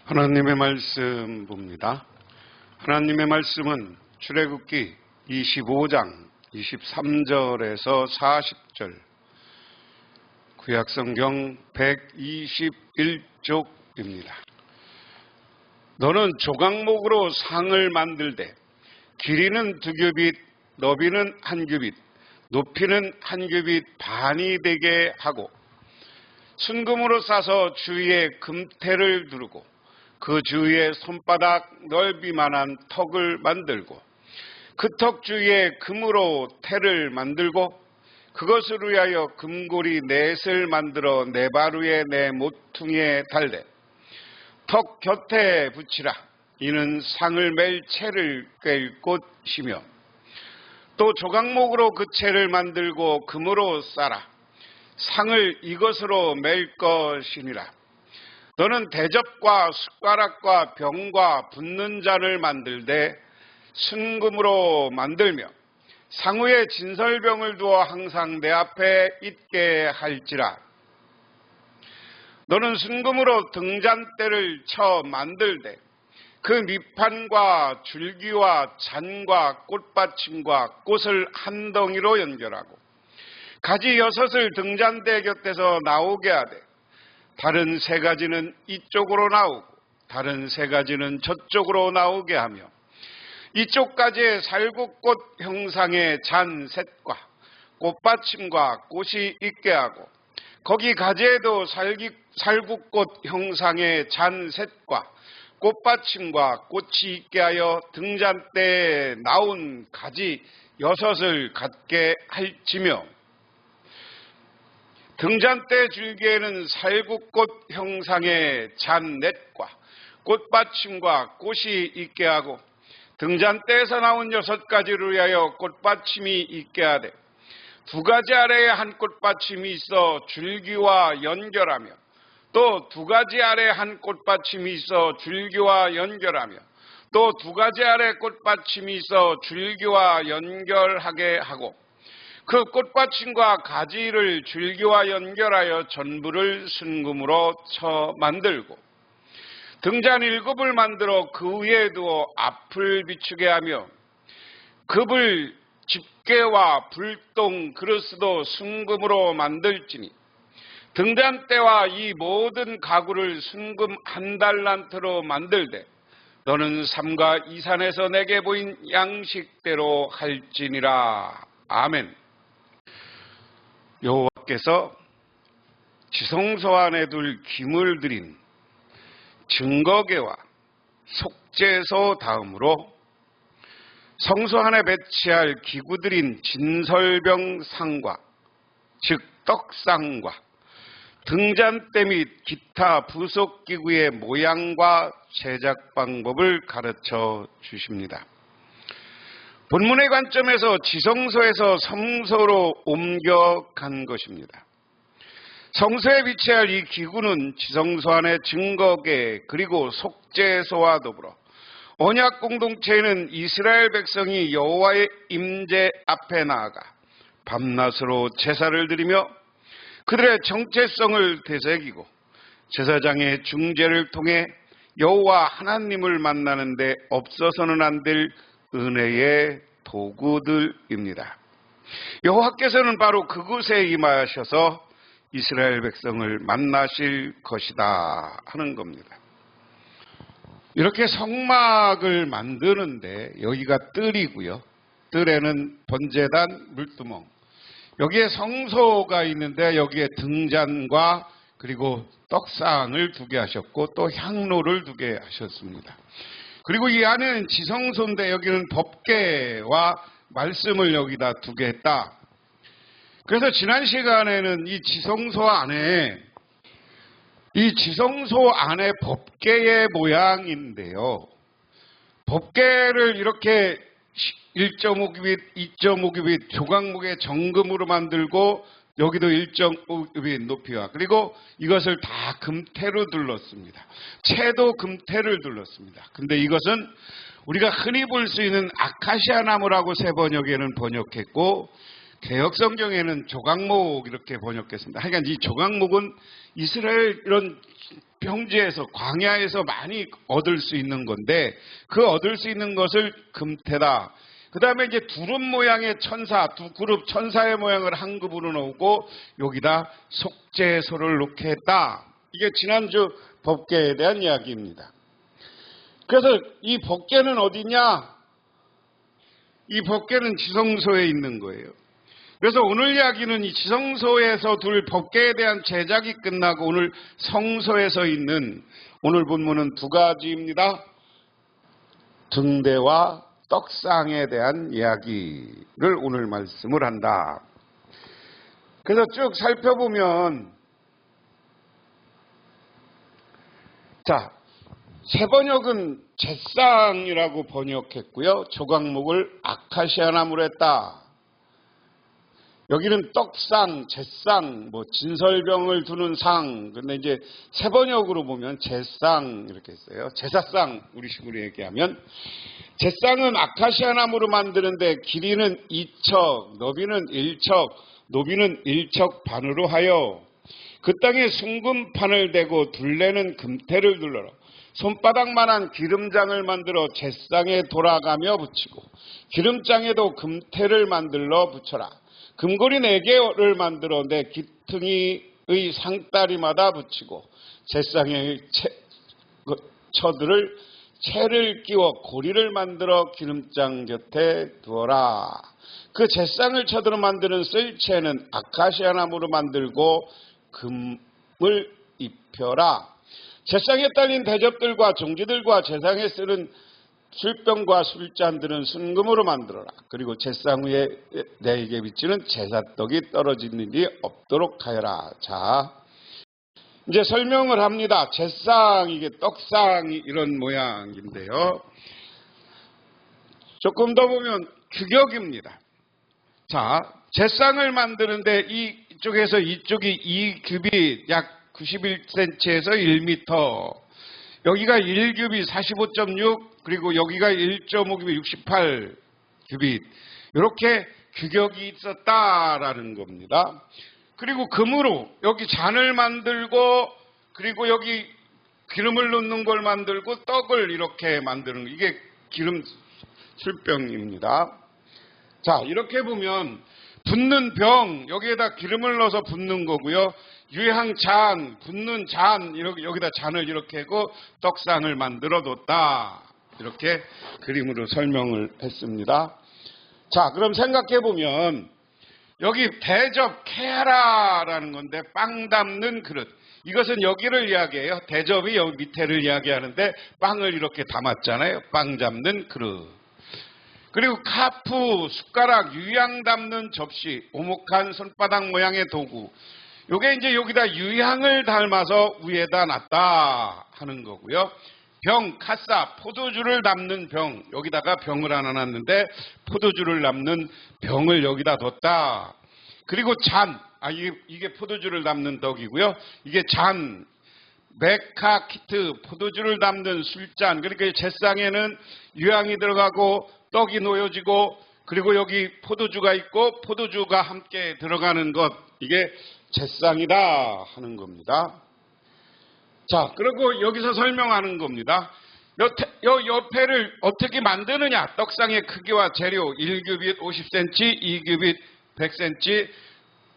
하나님의 말씀 봅니다. 하나님의 말씀은 출애굽기 25장 23절에서 40절, 구약성경 121쪽입니다. 너는 조각목으로 상을 만들되 길이는 2규빗, 너비는 1규빗, 높이는 1규빗 반이 되게 하고 순금으로 싸서 주위에 금태를 두르고 그 주위에 손바닥 넓이만한 턱을 만들고 그 턱 주위에 금으로 태를 만들고 그것을 위하여 금고리 넷을 만들어 네 바루의 네 모퉁이에 달되 턱 곁에 붙이라. 이는 상을 맬 채를 꿰 곳이며 또 조각목으로 그 채를 만들고 금으로 싸라. 상을 이것으로 맬 것이니라. 너는 대접과 숟가락과 병과 붓는 잔을 만들되 순금으로 만들며 상우에 진설병을 두어 항상 내 앞에 있게 할지라. 너는 순금으로 등잔대를 쳐 만들되 그 밑판과 줄기와 잔과 꽃받침과 꽃을 한 덩이로 연결하고 가지 6을 등잔대 곁에서 나오게 하되 다른 3가지는 이쪽으로 나오고 다른 3가지는 저쪽으로 나오게 하며 이쪽 가지에 살구꽃 형상의 잔 셋과 꽃받침과 꽃이 있게 하고 거기 가지에도 살구꽃 형상의 잔 셋과 꽃받침과 꽃이 있게 하여 등잔대에 나온 가지 6을 갖게 할지며 등잔대 줄기에는 살구꽃 형상의 잔넷과 꽃받침과 꽃이 있게 하고 등잔대에서 나온 6가지를 위하여 꽃받침이 있게 하되 2가지 아래에 한 꽃받침이 있어 줄기와 연결하며 또 2가지 아래에 한 꽃받침이 있어 줄기와 연결하며 또 2가지 아래 꽃받침이 있어 줄기와 연결하게 하고 그 꽃받침과 가지를 줄기와 연결하여 전부를 순금으로 쳐 만들고 등잔 7을 만들어 그 위에 두어 앞을 비추게 하며 급을 집게와 불똥 그릇도 순금으로 만들지니 등잔대와 이 모든 가구를 순금 1달란트로 만들되 너는 삼가 이 산에서 내게 보인 양식대로 할지니라. 아멘. 여호와께서 지성소 안에 둘 기물 드린 증거궤와 속죄소 다음으로 성소 안에 배치할 기구 드린 진설병 상과 즉 떡상과 등잔대 및 기타 부속기구의 모양과 제작 방법을 가르쳐 주십니다. 본문의 관점에서 지성소에서 성소로 옮겨간 것입니다. 성소에 위치할 이 기구는 지성소 안의 증거궤 그리고 속죄소와 더불어 언약 공동체에는 이스라엘 백성이 여호와의 임재 앞에 나아가 밤낮으로 제사를 드리며 그들의 정체성을 되새기고 제사장의 중재를 통해 여호와 하나님을 만나는 데 없어서는 안 될 은혜의 도구들입니다. 여호와께서는 바로 그곳에 임하셔서 이스라엘 백성을 만나실 것이다 하는 겁니다. 이렇게 성막을 만드는데 여기가 뜰이고요. 뜰에는 번제단, 물두멍. 여기에 성소가 있는데 여기에 등잔과 그리고 떡상을 두게 하셨고 또 향로를 두게 하셨습니다. 그리고 이 안에는 지성소인데 여기는 법궤와 말씀을 여기다 두게 했다. 그래서 지난 시간에는 이 지성소 안에 법궤의 모양인데요. 법궤를 이렇게 1.5규빗, 2.5규빗 조각목의 정금으로 만들고 여기도 1.5규빗 높이와 그리고 이것을 다 금태로 둘렀습니다. 채도 금태를 둘렀습니다. 근데 이것은 우리가 흔히 볼 수 있는 아카시아 나무라고 새 번역에는 번역했고 개역성경에는 조각목 이렇게 번역했습니다. 하여간 이 조각목은 이스라엘 이런 평지에서 광야에서 많이 얻을 수 있는 건데 그 얻을 수 있는 것을 금태다. 그 다음에 이제 두릅 모양의 천사, 두 그룹 천사의 모양을 한 그룹으로 놓고 여기다 속죄소를 놓게 했다. 이게 지난주 법궤에 대한 이야기입니다. 그래서 이 법궤는 어디냐? 이 법궤는 지성소에 있는 거예요. 그래서 오늘 이야기는 이 지성소에서 둘 법궤에 대한 제작이 끝나고 오늘 성소에서 있는 오늘 본문은 두 가지입니다. 등대와 떡상에 대한 이야기를 오늘 말씀을 한다. 그래서 쭉 살펴보면 자, 세 번역은 제상이라고 번역했고요. 조각목을 아카시아 나무로 했다. 여기는 떡상, 제상, 진설병을 두는 상. 근데 이제 세 번역으로 보면 제상 이렇게 했어요. 제사상 우리 식으로 얘기하면 제상은 아카시아 나무로 만드는데 길이는 2척, 너비는 1척, 노비는 1척 반으로 하여 그 땅에 숭금판을 대고 둘레는 금태를 둘러라. 손바닥만한 기름장을 만들어 제상에 돌아가며 붙이고 기름장에도 금태를 만들러 붙여라. 금고리 4개를 만들어 내 기퉁이의 상다리마다 붙이고 제상의 처들을 채를 끼워 고리를 만들어 기름장 곁에 두어라. 그 제상을 처들어 만드는 쓸채는 아카시아 나무로 만들고 금을 입혀라. 제상에 딸린 대접들과 종지들과 제상에 쓰는 술병과 술잔들은 순금으로 만들어라. 그리고 제상 위에 내게 비치는 제사떡이 떨어지는 일이 없도록 하여라. 자, 이제 설명을 합니다. 제상, 이게 떡상이 이런 모양인데요. 조금 더 보면 규격입니다. 자, 제상을 만드는데 이쪽에서 이쪽이 2규빗 약 91cm에서 1m, 여기가 1규빗 45.6, 그리고 여기가 1.5규빗 68규빗, 이렇게 규격이 있었다라는 겁니다. 그리고 금으로 여기 잔을 만들고, 그리고 여기 기름을 넣는 걸 만들고 떡을 이렇게 만드는 거, 이게 기름 술병입니다. 자, 이렇게 보면 붓는 병, 여기에다 기름을 넣어서 붓는 거고요. 유향잔, 붓는 잔, 여기다 잔을 이렇게 하고 떡상을 만들어 뒀다. 이렇게 그림으로 설명을 했습니다. 자, 그럼 생각해 보면 여기 대접 케라라는 건데 빵 담는 그릇. 이것은 여기를 이야기해요. 대접이 여기 밑에를 이야기하는데 빵을 이렇게 담았잖아요. 빵 담는 그릇. 그리고 카프, 숟가락, 유향 담는 접시, 오목한 손바닥 모양의 도구. 요게 이제 여기다 유향을 닮아서 위에다 놨다 하는 거고요. 병, 카사, 포도주를 담는 병. 여기다가 병을 하나 놨는데 포도주를 담는 병을 여기다 뒀다. 그리고 잔, 이게 포도주를 담는 떡이고요. 이게 잔, 메카 키트, 포도주를 담는 술잔. 그러니까 제상에는 유향이 들어가고 떡이 놓여지고, 그리고 여기 포도주가 있고 포도주가 함께 들어가는 것, 이게 제상이다 하는 겁니다. 자, 그리고 여기서 설명하는 겁니다. 요 옆에를 어떻게 만드느냐. 떡상의 크기와 재료 1규빗 50cm, 2규빗 100cm,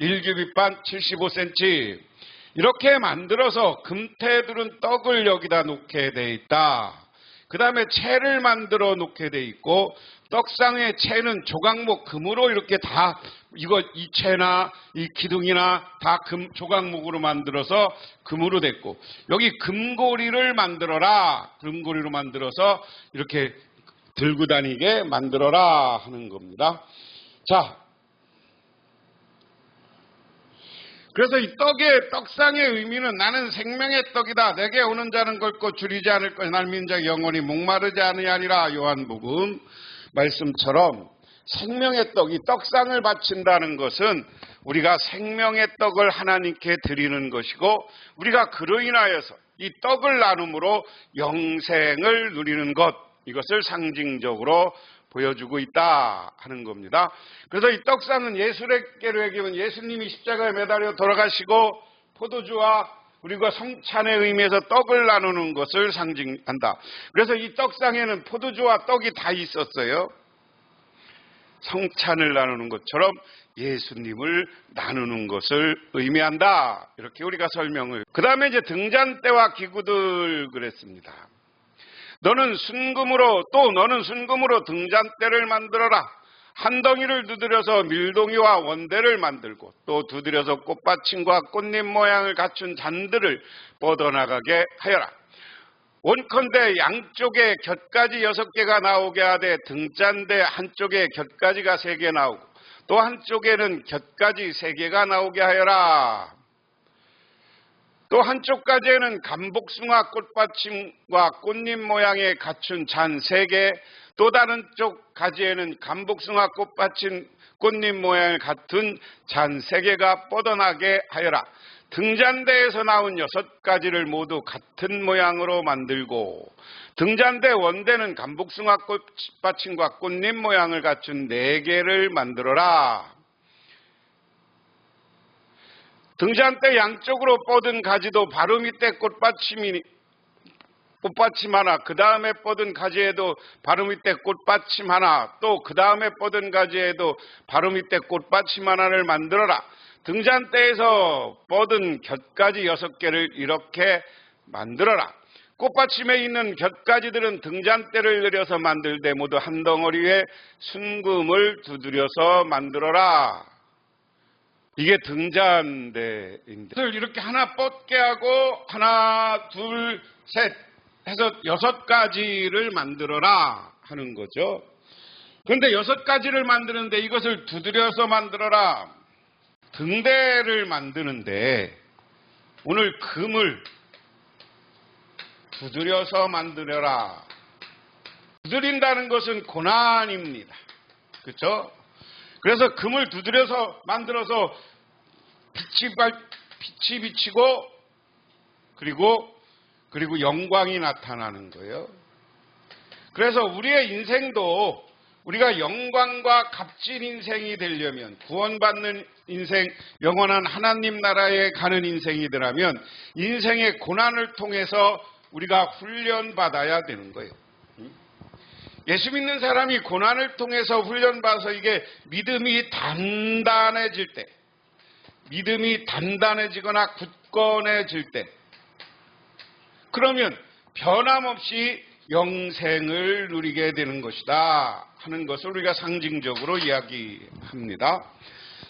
1규빗 반 75cm 이렇게 만들어서 금태들은 떡을 여기다 놓게 돼 있다. 그 다음에 채를 만들어 놓게 돼 있고, 떡상의 채는 조각목 금으로 이렇게 다 이 채나 이 기둥이나 다 조각목으로 만들어서 금으로 됐고, 여기 금고리를 만들어라. 금고리로 만들어서 이렇게 들고 다니게 만들어라 하는 겁니다. 자, 그래서 이 떡상의 의미는 나는 생명의 떡이다. 내게 오는 자는 결코 줄이지 않을 것이 날민 자 영원히 목마르지 않으리라. 요한복음 말씀처럼 생명의 떡, 이 떡상을 바친다는 것은 우리가 생명의 떡을 하나님께 드리는 것이고, 우리가 그로 인하여서 이 떡을 나눔으로 영생을 누리는 것, 이것을 상징적으로 보여주고 있다 하는 겁니다. 그래서 이 떡상은 예수께로 얘기하면 예수님이 십자가에 매달려 돌아가시고 포도주와 그리고 성찬의 의미에서 떡을 나누는 것을 상징한다. 그래서 이 떡상에는 포도주와 떡이 다 있었어요. 성찬을 나누는 것처럼 예수님을 나누는 것을 의미한다. 이렇게 우리가 설명을. 그 다음에 이제 등잔대와 기구들 그랬습니다. 너는 순금으로 등잔대를 만들어라. 한 덩이를 두드려서 밀동이와 원대를 만들고 또 두드려서 꽃받침과 꽃잎 모양을 갖춘 잔들을 뻗어나가게 하여라. 원컨대 양쪽에 곁가지 6개가 나오게 하되 등잔대 한쪽에 곁가지가 3개 나오고 또 한쪽에는 곁가지 3개가 나오게 하여라. 또 한쪽 가지에는 감복숭아 꽃받침과 꽃잎 모양에 갖춘 잔 3개, 또 다른 쪽 가지에는 감복숭아 꽃받침 꽃잎 모양을 갖춘 잔 3개가 뻗어나게 하여라. 등잔대에서 나온 6가지를 모두 같은 모양으로 만들고 등잔대 원대는 감복숭아 꽃받침과 꽃잎 모양을 갖춘 4개를 만들어라. 등잔대 양쪽으로 뻗은 가지도 바로 밑에 꽃받침 하나, 그 다음에 뻗은 가지에도 바로 밑에 꽃받침 하나, 또 그 다음에 뻗은 가지에도 바로 밑에 꽃받침 하나를 만들어라. 등잔대에서 뻗은 곁가지 6개를 이렇게 만들어라. 꽃받침에 있는 곁가지들은 등잔대를 내려서 만들되 모두 한 덩어리에 순금을 두드려서 만들어라. 이게 등잔대인데 이렇게 하나 뻗게 하고 하나, 둘, 셋 해서 6가지를 만들어라 하는 거죠. 그런데 6가지를 만드는데 이것을 두드려서 만들어라. 등대를 만드는데 오늘 금을 두드려서 만들어라. 두드린다는 것은 고난입니다. 그렇죠? 그래서 금을 두드려서 만들어서 빛이 비치고 그리고 영광이 나타나는 거예요. 그래서 우리의 인생도 우리가 영광과 값진 인생이 되려면 구원받는 인생, 영원한 하나님 나라에 가는 인생이더라면 인생의 고난을 통해서 우리가 훈련받아야 되는 거예요. 예수 믿는 사람이 고난을 통해서 훈련받아서 이게 믿음이 단단해질 때, 믿음이 단단해지거나 굳건해질 때, 그러면 변함없이 영생을 누리게 되는 것이다 하는 것을 우리가 상징적으로 이야기합니다.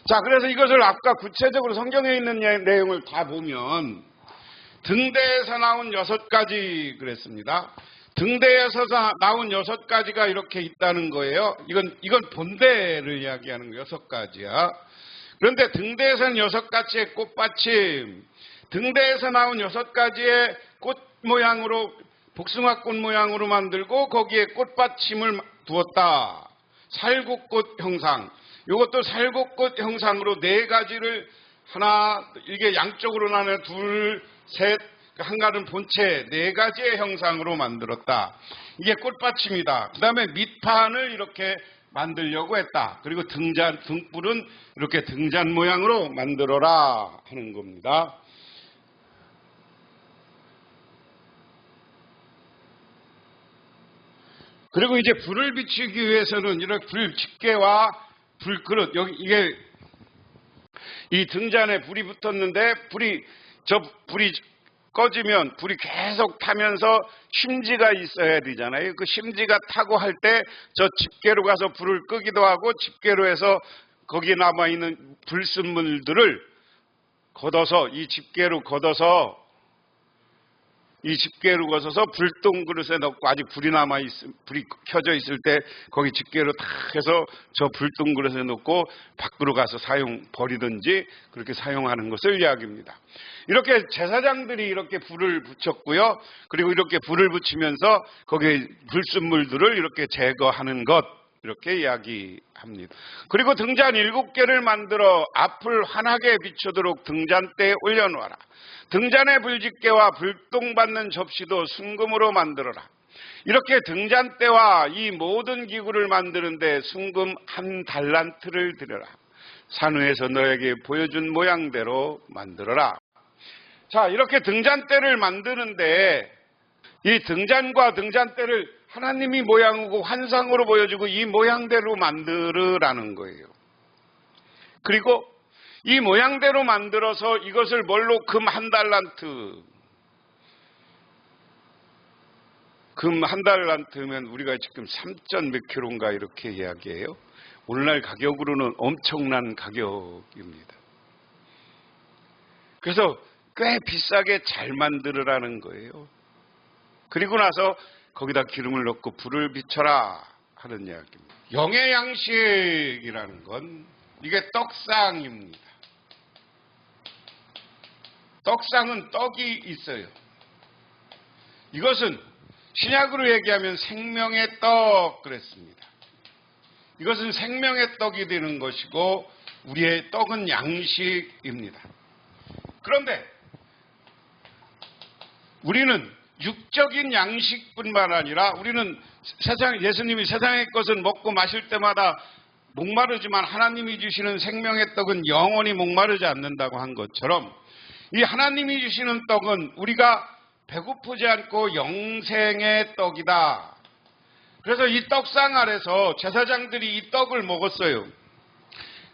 자, 그래서 이것을 아까 구체적으로 성경에 있는 내용을 다 보면 등대에서 나온 6가지 그랬습니다. 등대에서 나온 6가지가 이렇게 있다는 거예요. 이건 본대를 이야기하는 거예요. 6가지야. 그런데 등대에서는 6가지의 꽃받침, 등대에서 나온 6가지의 꽃 모양으로 복숭아꽃 모양으로 만들고 거기에 꽃받침을 두었다. 살구꽃 형상. 이것도 살구꽃 형상으로 4가지를 하나, 이게 양쪽으로 나눠 둘, 셋, 한가른 본체 4가지의 형상으로 만들었다. 이게 꽃받침이다. 그 다음에 밑판을 이렇게 만들려고 했다. 그리고 등불은 이렇게 등잔 모양으로 만들어라 하는 겁니다. 그리고 이제 불을 비추기 위해서는 이렇게 불 집게와 불그릇, 이게 이 등잔에 불이 붙었는데 불이 꺼지면 불이 계속 타면서 심지가 있어야 되잖아요. 그 심지가 타고 할 때 저 집게로 가서 불을 끄기도 하고 집게로 해서 거기에 남아있는 불순물들을 걷어서 이 집게로 걷어서 불똥 그릇에 넣고 아직 불이 불이 켜져 있을 때 거기 집게로 다 해서 저 불똥 그릇에 넣고 밖으로 가서 버리든지 그렇게 사용하는 것을 이야기합니다. 이렇게 제사장들이 이렇게 불을 붙였고요. 그리고 이렇게 불을 붙이면서 거기에 불순물들을 이렇게 제거하는 것, 이렇게 이야기합니다. 그리고 등잔 7개를 만들어 앞을 환하게 비추도록 등잔대에 올려놓아라. 등잔의 불집게와 불똥 받는 접시도 순금으로 만들어라. 이렇게 등잔대와 이 모든 기구를 만드는데 순금 1달란트를 들여라. 산후에서 너에게 보여준 모양대로 만들어라. 자, 이렇게 등잔대를 만드는데 이 등잔과 등잔대를 하나님이 모양이고 환상으로 보여주고 이 모양대로 만들으라는 거예요. 그리고 이 모양대로 만들어서 이것을 뭘로 금 1달란트. 금 1달란트면 우리가 지금 3점 몇 킬로인가 이렇게 이야기해요. 오늘날 가격으로는 엄청난 가격입니다. 그래서 꽤 비싸게 잘 만들으라는 거예요. 그리고 나서 거기다 기름을 넣고 불을 비춰라 하는 이야기입니다. 영의 양식이라는 건 이게 떡상입니다. 떡상은 떡이 있어요. 이것은 신약으로 얘기하면 생명의 떡 그랬습니다. 이것은 생명의 떡이 되는 것이고 우리의 떡은 양식입니다. 그런데 우리는 육적인 양식뿐만 아니라 우리는 예수님이 세상의 것은 먹고 마실 때마다 목마르지만 하나님이 주시는 생명의 떡은 영원히 목마르지 않는다고 한 것처럼 이 하나님이 주시는 떡은 우리가 배고프지 않고 영생의 떡이다. 그래서 이 떡상 아래서 제사장들이 이 떡을 먹었어요.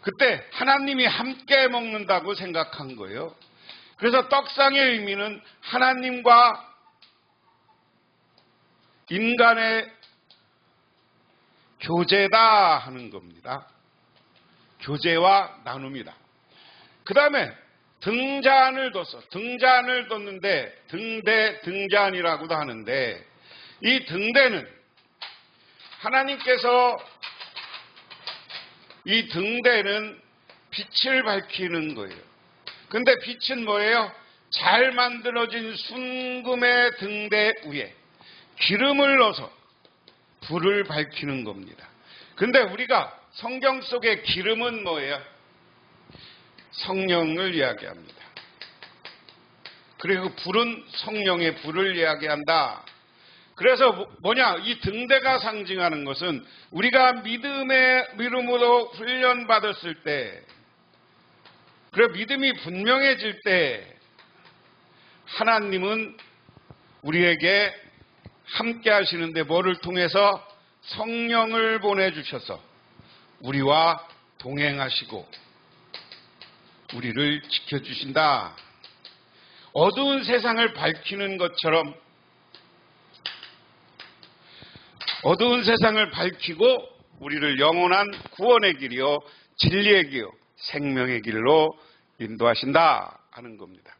그때 하나님이 함께 먹는다고 생각한 거예요. 그래서 떡상의 의미는 하나님과 인간의 교제다 하는 겁니다. 교제와 나눔이다. 그 다음에 등잔을 뒀어. 등잔을 뒀는데 등대, 등잔이라고도 하는데 이 등대는 하나님께서 이 등대는 빛을 밝히는 거예요. 근데 빛은 뭐예요? 잘 만들어진 순금의 등대 위에 기름을 넣어서 불을 밝히는 겁니다. 근데 우리가 성경 속의 기름은 뭐예요? 성령을 이야기합니다. 그리고 불은 성령의 불을 이야기한다. 그래서 뭐냐? 이 등대가 상징하는 것은 우리가 믿음으로 훈련받았을 때, 그리고 믿음이 분명해질 때 하나님은 우리에게 함께 하시는데 뭐를 통해서? 성령을 보내주셔서 우리와 동행하시고 우리를 지켜주신다. 어두운 세상을 밝히는 것처럼 어두운 세상을 밝히고 우리를 영원한 구원의 길이요 진리의 길이요 생명의 길로 인도하신다 하는 겁니다.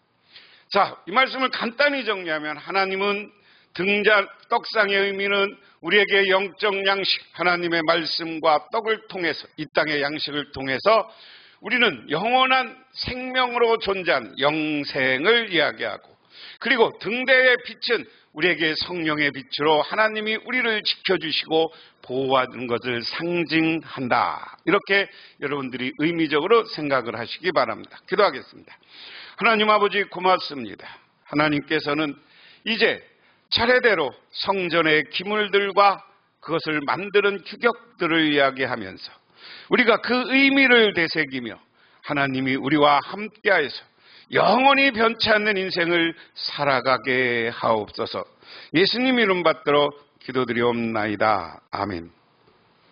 자, 이 말씀을 간단히 정리하면 하나님은 등잔 떡상의 의미는 우리에게 영적 양식, 하나님의 말씀과 떡을 통해서 이 땅의 양식을 통해서 우리는 영원한 생명으로 존재한 영생을 이야기하고, 그리고 등대의 빛은 우리에게 성령의 빛으로 하나님이 우리를 지켜주시고 보호하는 것을 상징한다. 이렇게 여러분들이 의미적으로 생각을 하시기 바랍니다. 기도하겠습니다. 하나님 아버지 고맙습니다. 하나님께서는 이제 차례대로 성전의 기물들과 그것을 만드는 규격들을 이야기하면서 우리가 그 의미를 되새기며 하나님이 우리와 함께하여서 영원히 변치 않는 인생을 살아가게 하옵소서. 예수님 이름 받들어 기도드리옵나이다. 아멘.